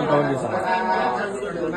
Cover చేశాను.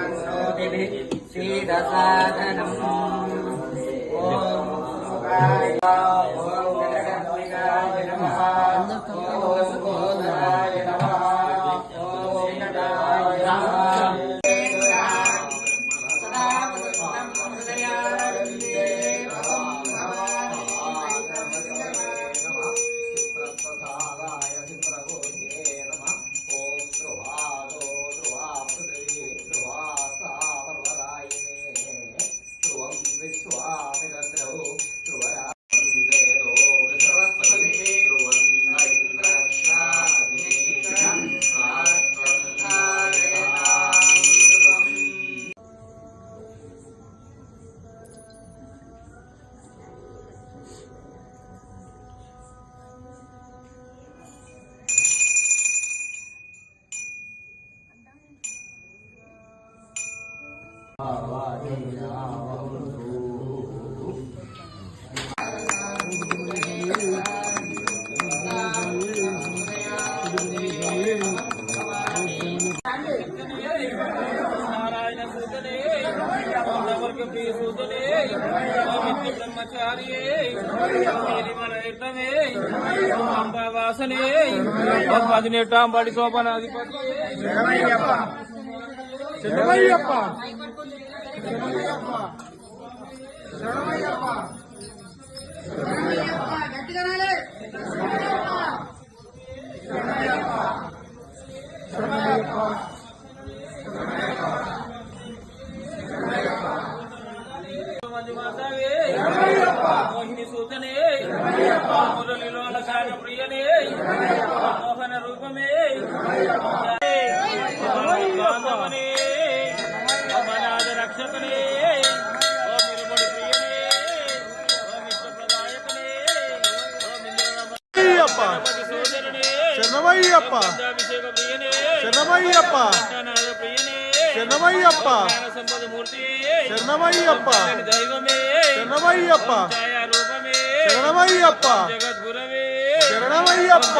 బడి సోపనాధిపతి మోహిని సూతనే మురళిలోల ప్రియనే మోహన రూపమే బాంధవనే మనాద రక్షకనే ఓ మిరుముడి ప్రియనే ఓ మిత్రప్రదాయకనే ఓ మింద్రపతి సోదరనే శరణమయ్యప్ప అభిషేక ప్రియనే శరణమయ్యప్ప ప్రియనే శరణమయ్యప్ప సంపద మూర్తి శరణమయ్యప్ప దైవమే శరణమయ్యప్ప రూపమే శరణమయ్యప్ప జగద్గురవే శరణమయ్యప్ప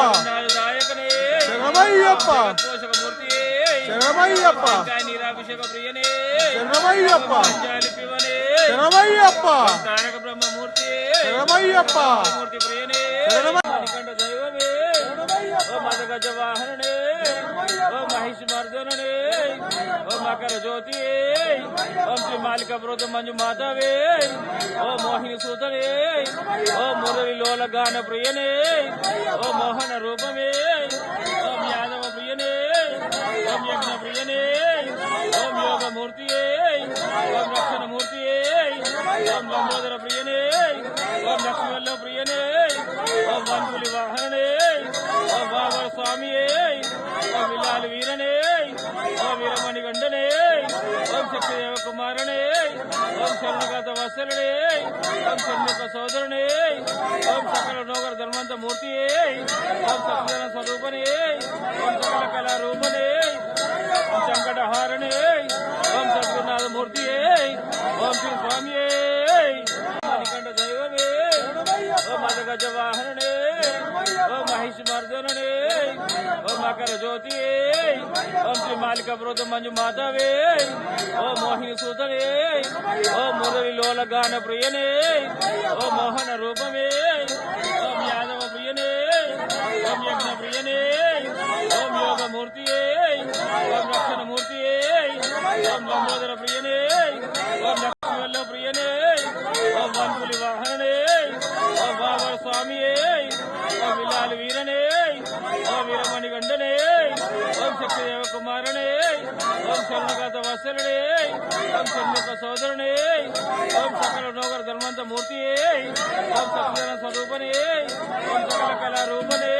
దాయకనే శరణమయ్యప్ప పోషకమూర్తి శరణమయ్యప్ప నీరాభిషేక ప్రియనే శరణమయ్యప్ప జాలిపివనే శరణమయ్యప్ప తారక బ్రహ్మమూర్తి శరణమయ్యప్ప మూర్తి ప్రియనే కంఠ దైవమే ఓ మదగజ వాహననే ఓ మహిషి మర్దననే ఓ మకర జ్యోతి ఓం శ్రీ మాలిక బ్రోత మంజు మాధవే ఓ మోహిని సూతనే ఓ మురళి లోల గాన ప్రియనే ఓ మోహన రూపమే ఓం యాదవ ప్రియనే ఓం యజ్ఞ ప్రియనే ఓం యోగ మూర్తియే ఓం రక్షణ మూర్తియే ఓం లంబోదర ప్రియనే ఓం లక్ష్మీవల్ల ప్రియనే ఓం వంతులి వాహననే ఓం బాబర స్వామియే ఓం విలాలి వీరనే ఓం వీరమణి గండనే ఓం శక్తిదేవ కుమారనే ఓం శరణగత వత్సలనే ఓం షణ్ముఖ సోదరునే ఓం సకల నోగర ధర్మంత మూర్తియే ఓం సత్యధన స్వరూపనే ఓం సకల కళారూపనే ఓం సంకటహారణే ఓం సద్గురునాథ మూర్తియే ఓం శ్రీ స్వామియే మణికంఠ దైవమే ఓ మదగజ వాహననే ఓ మహిషి మర్దననే ఓ మకర జ్యోతి ఓం శ్రీ మాలిక బ్రోత మంజు మాధవే ఓ మోహిని సూతనే ఓ మురళి లోల గాన ప్రియనే ఓ మోహన రూపమే ఓం యాదవ ప్రియనే ఓం యజ్ఞ ప్రియనే ఓం యోగ మూర్తియే ఓం రక్షణ మూర్తియే ఓం లంబోదర ప్రియనే ఓం లక్ష్మీవల్ల ప్రియనే ఓం వంతులి వాహననే ఓం బాబర స్వామియే ఓం విలాలి వీరనే ఓం వీరమణి గండనే ఓం శక్తిదేవ కుమారనే ఓం శరణగత వత్సలనే ఓం షణ్ముఖ సోదరునే ఓం సకల నోగర ధర్మంత మూర్తియే ఓం సత్యధన స్వరూపనే ఓం సకల కళారూపనే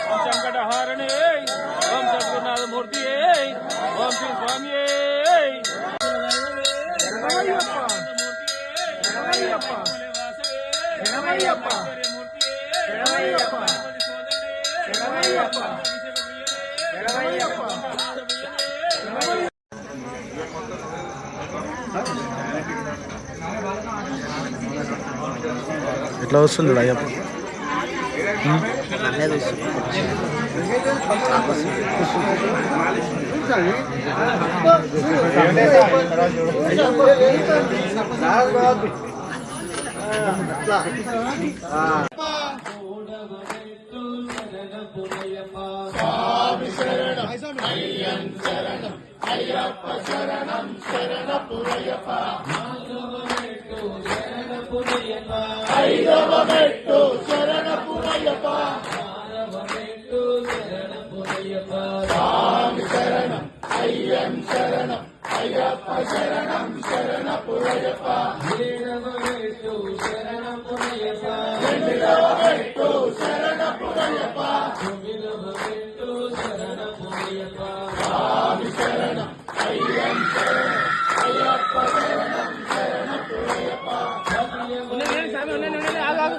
ఓం సంకటహారణే ఓం సద్గురునాథ మూర్తియే ఓం శ్రీ స్వామియే ఎట్లా వస్తుంది అయ్యప్ప? ఉండండి, స్వామి, ఉండండి, ఆగు, ఆగు.